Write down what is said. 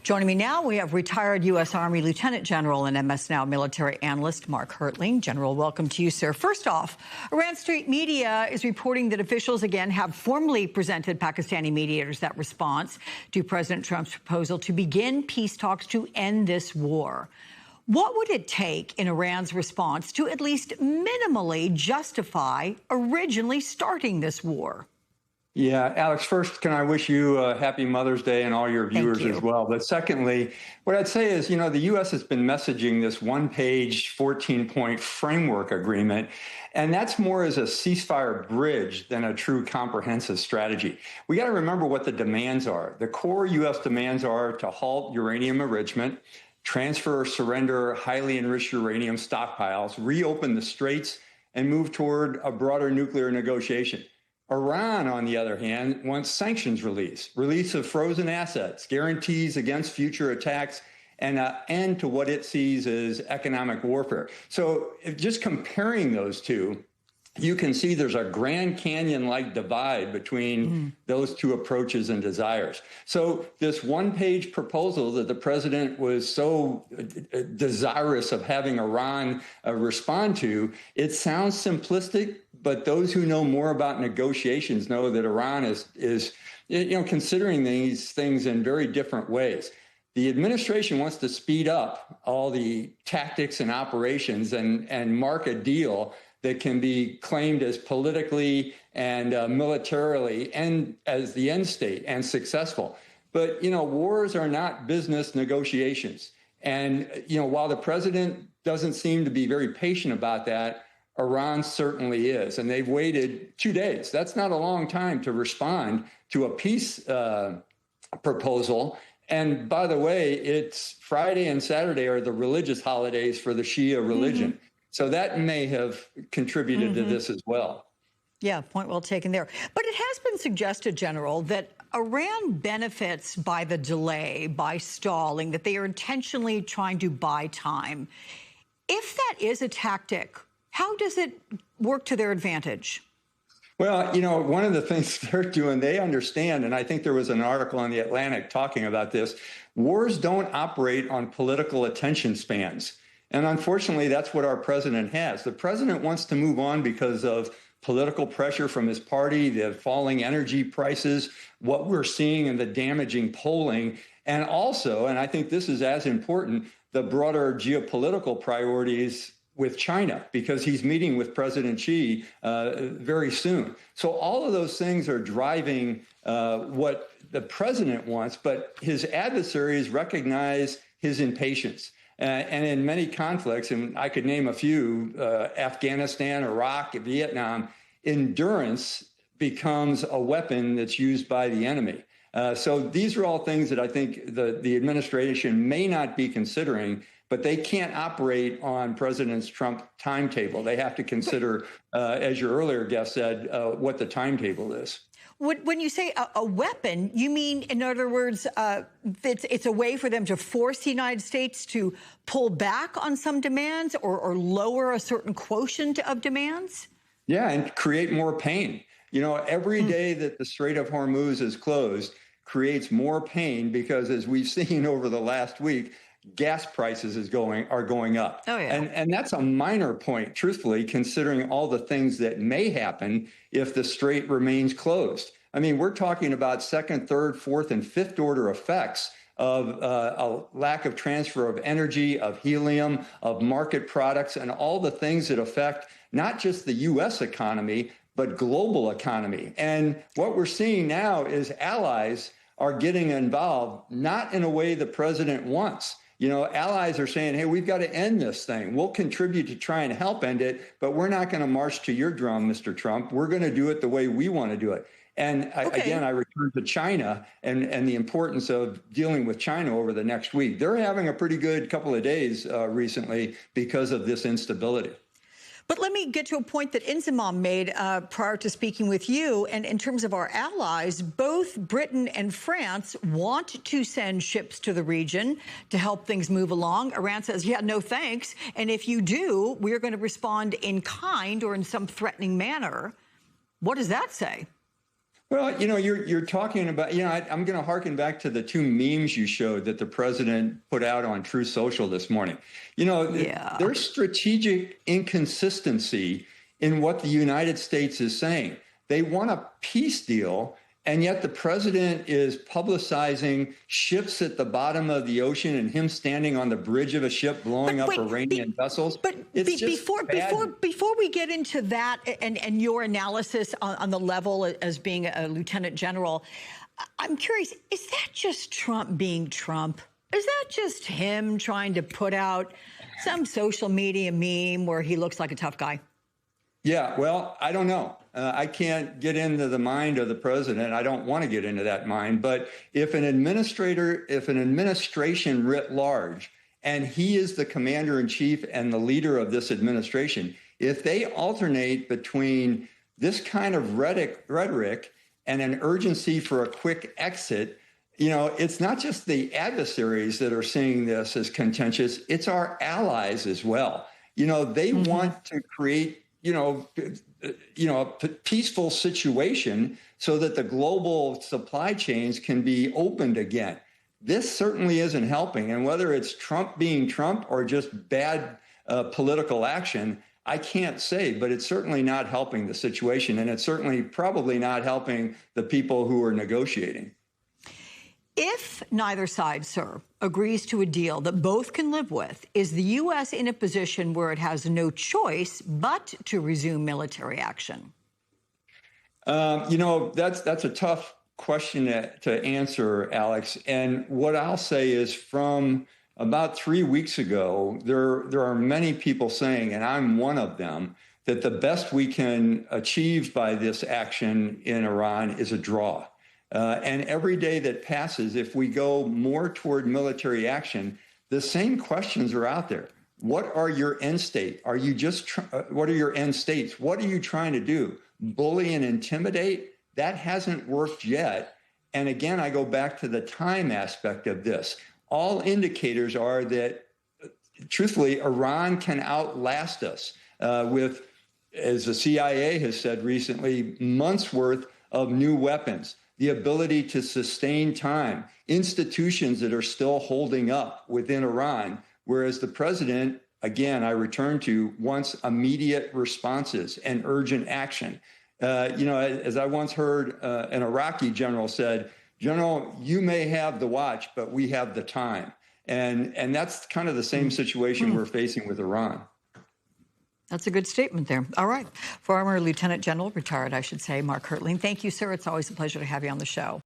Joining me now, we have retired U.S. Army Lieutenant General and MS Now military analyst Mark Hertling. General, welcome to you, sir. First off, Iran State media is reporting that officials again have formally presented Pakistani mediators that response to President Trump's proposal to begin peace talks to end this war. What would it take in Iran's response to at least minimally justify originally starting this war? Yeah, Alex, first, can I wish you a happy Mother's Day and all your viewers as well. But secondly, what I'd say is, the U.S. has been messaging this one-page, 14-point framework agreement, and that's more as a ceasefire bridge than a true comprehensive strategy. We got to remember what the demands are. The core U.S. demands are to halt uranium enrichment, transfer or surrender highly enriched uranium stockpiles, reopen the straits, and move toward a broader nuclear negotiation. Iran, on the other hand, wants sanctions release of frozen assets, guarantees against future attacks, and an end to what it sees as economic warfare. So just comparing those two, you can see there's a Grand Canyon-like divide between those two approaches and desires. So this one-page proposal that the president was so desirous of having Iran respond to, it sounds simplistic, but those who know more about negotiations know that Iran is considering these things in very different ways. The administration wants to speed up all the tactics and operations and mark a deal that can be claimed as politically and militarily and as the end state and successful. But, wars are not business negotiations. And, while the president doesn't seem to be very patient about that, Iran certainly is. And they've waited 2 days. That's not a long time to respond to a peace proposal. And by the way, it's Friday and Saturday are the religious holidays for the Shia religion. So that may have contributed to this as well. Yeah, point well taken there. But it has been suggested, General, that Iran benefits by the delay, by stalling, that they are intentionally trying to buy time. If that is a tactic, how does it work to their advantage? Well, one of the things they're doing, they understand, and I think there was an article in The Atlantic talking about this, wars don't operate on political attention spans. And unfortunately, that's what our president has. The president wants to move on because of political pressure from his party, the falling energy prices, what we're seeing in the damaging polling, and also, and I think this is as important, the broader geopolitical priorities with China, because he's meeting with President Xi very soon. So all of those things are driving what the president wants, but his adversaries recognize his impatience. And in many conflicts, and I could name a few, Afghanistan, Iraq, Vietnam, endurance becomes a weapon that's used by the enemy. So these are all things that I think the administration may not be considering, but they can't operate on President Trump's timetable. They have to consider, as your earlier guest said, what the timetable is. When you say a weapon, you mean, in other words, it's a way for them to force the United States to pull back on some demands or lower a certain quotient of demands? Yeah, and create more pain. Every day that the Strait of Hormuz is closed creates more pain because, as we've seen over the last week, gas prices are going up. Oh, yeah. And that's a minor point, truthfully, considering all the things that may happen if the strait remains closed. I mean, we're talking about second, third, fourth, and fifth order effects of a lack of transfer of energy, of helium, of market products, and all the things that affect not just the U.S. economy, but global economy. And what we're seeing now is allies are getting involved, not in a way the president wants. Allies are saying, hey, we've got to end this thing. We'll contribute to try and help end it, but we're not going to march to your drum, Mr. Trump. We're going to do it the way we want to do it. And again, I return to China and the importance of dealing with China over the next week. They're having a pretty good couple of days recently because of this instability. But let me get to a point that Inzamam made prior to speaking with you. And in terms of our allies, both Britain and France want to send ships to the region to help things move along. Iran says, yeah, no thanks. And if you do, we're going to respond in kind or in some threatening manner. What does that say? Well, you're talking about, I'm going to harken back to the two memes you showed that the president put out on Truth Social this morning. Yeah. There's strategic inconsistency in what the United States is saying. They want a peace deal, and yet the president is publicizing ships at the bottom of the ocean and him standing on the bridge of a ship blowing up Iranian vessels. But before we get into that and your analysis on the level as being a lieutenant general, I'm curious, is that just Trump being Trump? Is that just him trying to put out some social media meme where he looks like a tough guy? Yeah, well, I don't know. I can't get into the mind of the president. I don't want to get into that mind. But if an administration writ large, and he is the commander in chief and the leader of this administration, if they alternate between this kind of rhetoric and an urgency for a quick exit, it's not just the adversaries that are seeing this as contentious, it's our allies as well. They want to create a peaceful situation so that the global supply chains can be opened again. This certainly isn't helping. And whether it's Trump being Trump or just bad political action, I can't say, but it's certainly not helping the situation. And it's certainly probably not helping the people who are negotiating. If neither side, sir, agrees to a deal that both can live with, is the U.S. in a position where it has no choice but to resume military action? That's a tough question to answer, Alex. And what I'll say is from about 3 weeks ago, there are many people saying, and I'm one of them, that the best we can achieve by this action in Iran is a draw. And every day that passes, if we go more toward military action, the same questions are out there. What are your end state? Are you just, what are your end states? What are you trying to do? Bully and intimidate? That hasn't worked yet. And again, I go back to the time aspect of this. All indicators are that, truthfully, Iran can outlast us with, as the CIA has said recently, months worth of new weapons, the ability to sustain time, institutions that are still holding up within Iran, whereas the president, again, I return to, wants immediate responses and urgent action. As I once heard an Iraqi general said, General, you may have the watch, but we have the time. And that's kind of the same situation we're facing with Iran. That's a good statement there. All right. Former Lieutenant General, retired, I should say, Mark Hertling. Thank you, sir. It's always a pleasure to have you on the show.